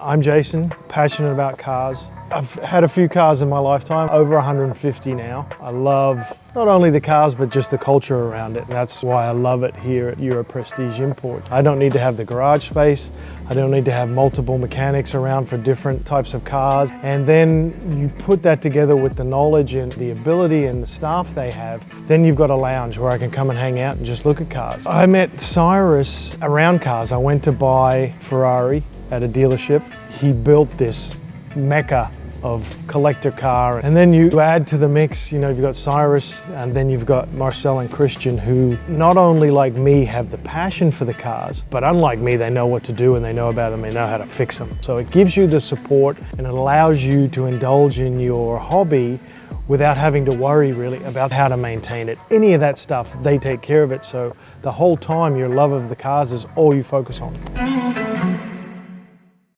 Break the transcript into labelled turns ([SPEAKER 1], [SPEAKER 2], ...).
[SPEAKER 1] I'm Jason, passionate about cars. I've had a few cars in my lifetime, over 150 now. I love not only the cars, but just the culture around it. And that's why I love it here at Euro Prestige Import. I don't need to have the garage space. I don't need to have multiple mechanics around for different types of cars. And then you put that together with the knowledge and the ability and the staff they have, then you've got a lounge where I can come and hang out and just look at cars. I met Cyrus around cars. I went to buy Ferrari at a dealership. He built this mecca of collector car, and then you add to the mix, you've got Cyrus, and then you've got Marcel and Cristian, who not only like me have the passion for the cars, but unlike me, they know what to do and they know about them, they know how to fix them. So it gives you the support and it allows you to indulge in your hobby without having to worry really about how to maintain it. Any of that stuff, they take care of it. So the whole time your love of the cars is all you focus on.